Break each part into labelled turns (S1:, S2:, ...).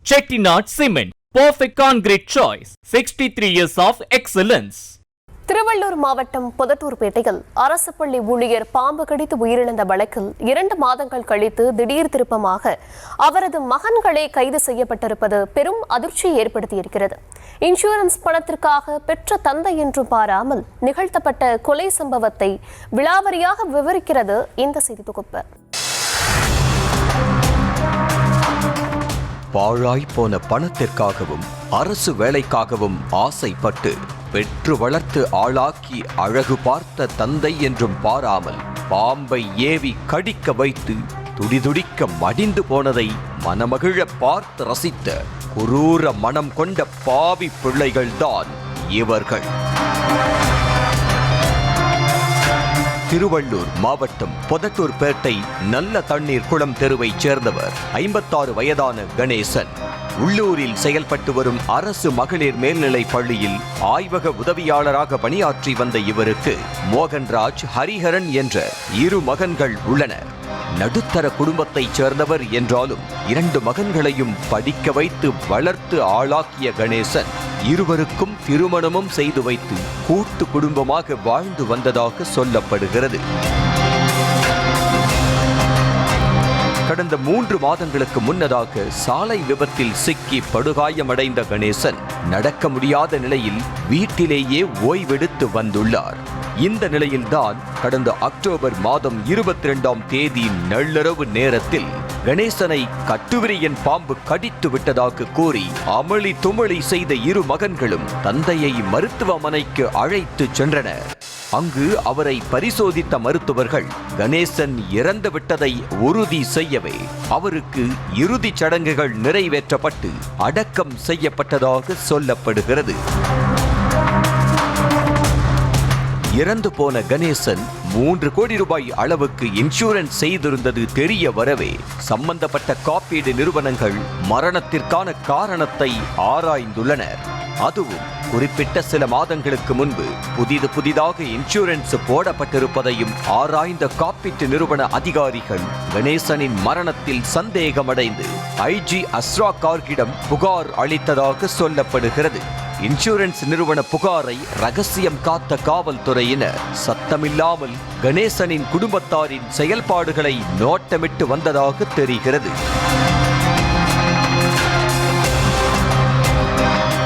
S1: Chettinad Cement, perfect concrete choice. 63 years of excellence.
S2: Tiruvallur மாவட்டம் பொதட்டூர்பேட்டையில் அரசு பள்ளி ஊழியர் பாம்பு கடித்து உயிரிழந்த வழக்கில் 2 மாதங்கள் கழித்து திடீர் திருப்பமாக அவரது மகன்களே கைது செய்யப்பட்டிருப்பது பெரும் அதிர்ச்சியை ஏற்படுத்தியிருக்கிறது. இன்சூரன்ஸ் பணத்திற்காக பெற்ற தந்தை என்றும் பாராமல் நிகழ்த்தப்பட்ட கொலை சம்பவத்தை விலாவரியாக விவரிக்கிறது இந்த செய்தி தொகுப்பு.
S3: பாழாய் போன பணத்திற்காகவும் அரசு வேலைக்காகவும் ஆசைப்பட்டு பெற்று வளர்த்து ஆளாக்கி அழகு பார்த்த தந்தை என்றும் பாராமல் பாம்பை ஏவி கடிக்க வைத்து துடிதுடிக்க மடிந்து போனதை மனமகிழ பார்த்து ரசித்த குரூர மனம் கொண்ட பாவி பிள்ளைகள்தான் இவர்கள். திருவள்ளூர் மாவட்டம் பொதட்டூர்பேட்டை நல்ல தண்ணீர் குளம் தெருவைச் சேர்ந்தவர் 56 வயதான கணேசன். உள்ளூரில் செயல்பட்டு வரும் அரசு மகளிர் மேல்நிலைப் பள்ளியில் ஆய்வக உதவியாளராக பணியாற்றி வந்த இவருக்கு மோகன்ராஜ், ஹரிஹரன் என்ற 2 மகன்கள் உள்ளனர். நடுத்தர குடும்பத்தைச் சேர்ந்தவர் என்றாலும் 2 மகன்களையும் படிக்க வைத்து வளர்த்து ஆளாக்கிய கணேசன் இருவருக்கும் திருமணமும் செய்து வைத்து கூட்டு குடும்பமாக வாழ்ந்து வந்ததாக சொல்லப்படுகிறது. கடந்த 3 மாதங்களுக்கு முன்னதாக சாலை விபத்தில் சிக்கி படுகாயமடைந்த கணேசன் நடக்க முடியாத நிலையில் வீட்டிலேயே ஓய்வெடுத்து வந்துள்ளார். இந்த நிலையில்தான் கடந்த அக்டோபர் மாதம் 22ஆம் தேதி நள்ளிரவு நேரத்தில் கணேசனை கட்டுவிரியன் பாம்பு கடித்து விட்டதாக கூறி அமளி துமளி செய்த 2 மகன்களும் தந்தையை மருத்துவமனைக்கு அழைத்து சென்றனர். அங்கு அவரை பரிசோதித்த மருத்துவர்கள் கணேசன் இறந்து விட்டதை உறுதி செய்யவே அவருக்கு இறுதிச் சடங்குகள் நிறைவேற்றப்பட்டு அடக்கம் செய்யப்பட்டதாக சொல்லப்படுகிறது. இறந்து போன கணேசன் 3 கோடி ரூபாய் அளவுக்கு இன்சூரன்ஸ் செய்திருந்தது தெரிய வரவே சம்பந்தப்பட்ட காப்பீடு நிறுவனங்கள் மரணத்திற்கான காரணத்தை ஆராய்ந்துள்ளனர். அதுவும் குறிப்பிட்ட சில மாதங்களுக்கு முன்பு புதிதாக இன்சூரன்ஸ் போடப்பட்டிருப்பதையும் ஆராய்ந்த காப்பீட்டு நிறுவன அதிகாரிகள் கணேசனின் மரணத்தில் சந்தேகமடைந்து ஐஜி அஸ்ரா கார்கிடம் புகார் அளித்ததாக சொல்லப்படுகிறது. இன்சூரன்ஸ் நிறுவன புகாரை ரகசியம் காத்த காவல்துறையினர் சத்தமில்லாமல் கணேசனின் குடும்பத்தாரின் செயல்பாடுகளை நோட்டமிட்டு வந்ததாக தெரிகிறது.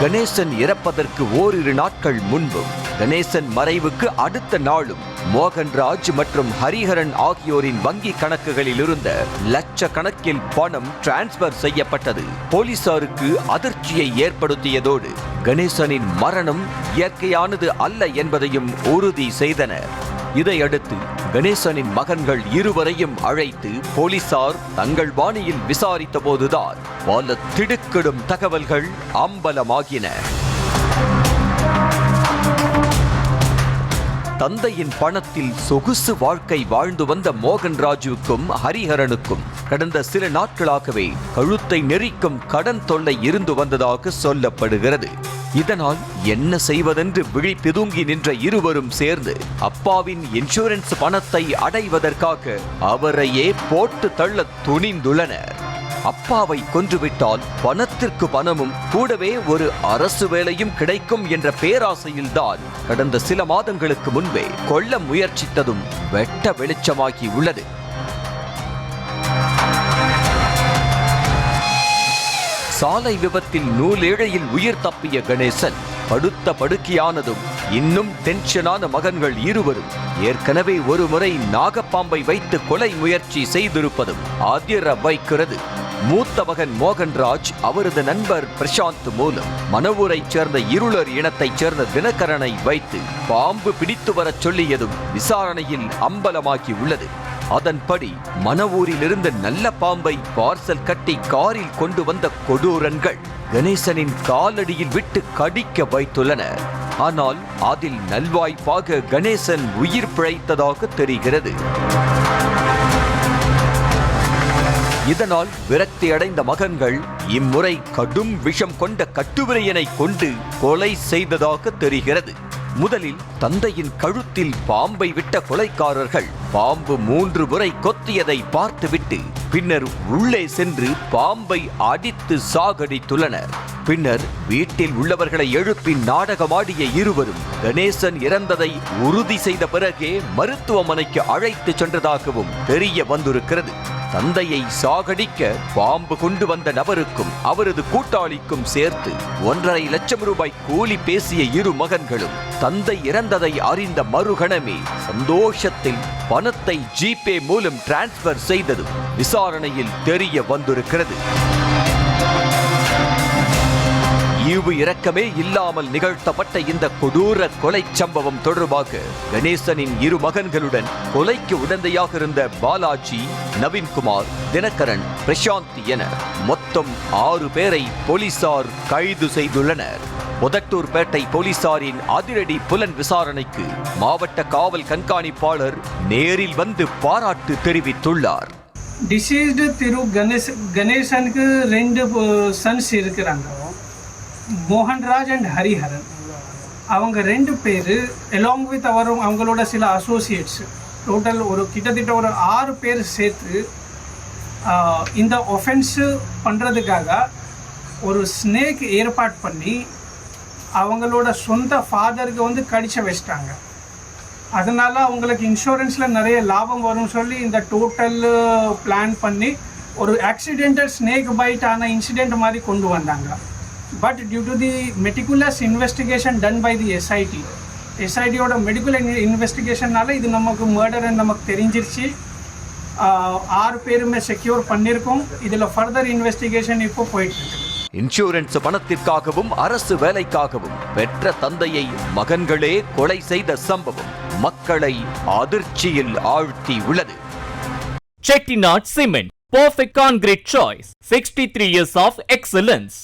S3: கணேசன் இறப்பதற்கு ஓரிரு நாட்கள் முன்பும் கணேசன் மறைவுக்கு அடுத்த நாளும் மோகன்ராஜ் மற்றும் ஹரிஹரன் ஆகியோரின் வங்கி கணக்குகளில் இருந்த லட்சக்கணக்கில் பணம் டிரான்ஸ்பர் செய்யப்பட்டது போலீசாருக்கு அதிர்ச்சியை ஏற்படுத்தியதோடு கணேசனின் மரணம் இயற்கையானது அல்ல என்பதையும் உறுதி செய்தனர். இதையடுத்து கணேசனின் மகன்கள் இருவரையும் அழைத்து போலீசார் தங்கள் பாணியில் விசாரித்த போதுதான் பல திடுக்கிடும் தகவல்கள் அம்பலமாகின. தந்தையின் பணத்தில் சொகுசு வாழ்க்கை வாழ்ந்து வந்த மோகன்ராஜுக்கும் ஹரிஹரனுக்கும் கடந்த சில நாட்களாகவே கழுத்தை நெரிக்கும் கடன் தொல்லை இருந்து வந்ததாக சொல்லப்படுகிறது. இதனால் என்ன செய்வதென்று விழி பிதுங்கி நின்ற இருவரும் சேர்ந்து அப்பாவின் இன்சூரன்ஸ் பணத்தை அடைவதற்காக அவரையே போட்டு தள்ள துணிந்துள்ளனர். அப்பாவை கொன்றுவிட்டால் பணத்திற்கு பணமும் கூடவே ஒரு அரசு வேலையும் கிடைக்கும் என்ற பேராசையில்தான் கடந்த சில மாதங்களுக்கு முன்பே கொல்ல முயற்சித்ததும் வெட்ட வெளிச்சமாகி உள்ளது. சாலை விபத்தில் நூலேழையில் உயிர் தப்பிய கணேசன் படுத்த படுக்கையானதும் இன்னும் டென்ஷனான மகன்கள் இருவரும் ஏற்கனவே ஒரு முறை நாகப்பாம்பை வைத்து கொலை முயற்சி செய்திருப்பதும் அதிர வைக்கிறது. மூத்த மகன் மோகன்ராஜ் அவரது நண்பர் பிரசாந்த் மூலம் மணவூரைச் சேர்ந்த இருளர் இனத்தைச் சேர்ந்த தினகரனை வைத்து பாம்பு பிடித்து வரச் சொல்லியதும் விசாரணையில் அம்பலமாகி உள்ளது. அதன்படி மணவூரில் இருந்த நல்ல பாம்பை பார்சல் கட்டி காரில் கொண்டு வந்த கொடூரன்கள் கணேசனின் காலடியில் விட்டு கடிக்க வைத்துள்ளனர். ஆனால் அதில் நல்வாய்ப்பாக கணேசன் உயிர் பிழைத்ததாக தெரிகிறது. இதனால் விரக்தி அடைந்த மகன்கள் இம்முறை கடும் விஷம் கொண்ட கட்டுவிரியனை கொண்டு கொலை செய்ததாக தெரிகிறது. முதலில் தந்தையின் கழுத்தில் பாம்பை விட்ட கொலைக்காரர்கள் பாம்பு 3 முறை கொத்தியதை பார்த்துவிட்டு பின்னர் உள்ளே சென்று பாம்பை அடித்து சாகடித்துள்ளனர். பின்னர் வீட்டில் உள்ளவர்களை எழுப்பி நாடகமாடிய இருவரும் கணேசன் இறந்ததை உறுதி செய்த பிறகே மருத்துவமனைக்கு அழைத்து சென்றதாகவும் தெரிய வந்திருக்கிறது. தந்தையை சாகடிக்க பாம்பு கொண்டு வந்த நபருக்கும் அவரது கூட்டாளிக்கும் சேர்த்து 1.5 லட்சம் ரூபாய் கூலி பேசிய இரு மகன்களும் தந்தை இறந்ததை அறிந்த மறுகணமே சந்தோஷத்தில் பணத்தை ஜிபே மூலம் டிரான்ஸ்பர் செய்ததும் விசாரணையில் தெரிய வந்திருக்கிறது. ஈவு இரக்கமே இல்லாமல் நிகழ்த்தப்பட்ட இந்த கொடூர கொலை சம்பவம் தொடர்பாக கணேசனின் இரு மகன்களுடன் கொலைக்கு உடந்தையாக இருந்த பாலாஜி, நவீன்குமார், தினகரன், பிரசாந்த் என மொத்தம் 6 பேரை போலீசார் கைது செய்துள்ளனர். முதட்டூர்பேட்டை போலீசாரின் அதிரடி புலன் விசாரணைக்கு மாவட்ட காவல் கண்காணிப்பாளர் நேரில் வந்து பாராட்டு தெரிவித்துள்ளார்.
S4: டிசீஸ்டு திரு கணேசனுக்கு 2 சன்ஸ் இருக்கிறாங்க, மோகன்ராஜ் அண்ட் ஹரிஹரன். அவங்க 2 பேர் அலாங் வித் அவங்களோட சில அசோசியேட்ஸ் டோட்டல் கிட்டத்தட்ட ஒரு 6 பேர் சேர்த்து இந்த ஒஃபென்ஸு பண்ணுறதுக்காக ஒரு ஸ்னேக் ஏற்பாடு பண்ணி அவங்களோட சொந்த ஃபாதருக்கு கடிச்ச வச்சிட்டாங்க. அதனால் அவங்களுக்கு இன்சூரன்ஸில் நிறைய லாபம் வரும்னு சொல்லி இந்த டோட்டல் பிளான் பண்ணி ஒரு ஆக்சிடென்டல் ஸ்னேக் பைட் ஆன இன்சிடெண்ட் மாதிரி கொண்டு வந்தாங்க. But due to the meticulous investigation done by the SIT ஓட மெடிக்கல் இன்வெஸ்டிகேஷனால இது நமக்கு மர்டர் நமக்கு தெரிஞ்சிருச்சு. 6 பேருமே செக்யூர் பண்ணியிருக்கோம். இதில் ஃபர்தர் இன்வெஸ்டிகேஷன் இப்போ போயிட்டு இருக்கு.
S3: இன்சூரன்ஸ் பணத்திற்காகவும் அரசு வேலைக்காகவும் பெற்ற தந்தையை மகன்களே கொலை செய்த சம்பவம் மக்களை அதிர்ச்சியில் ஆழ்த்தி உள்ளது.
S1: Chettinad Cement, perfect concrete choice. 63 years of excellence.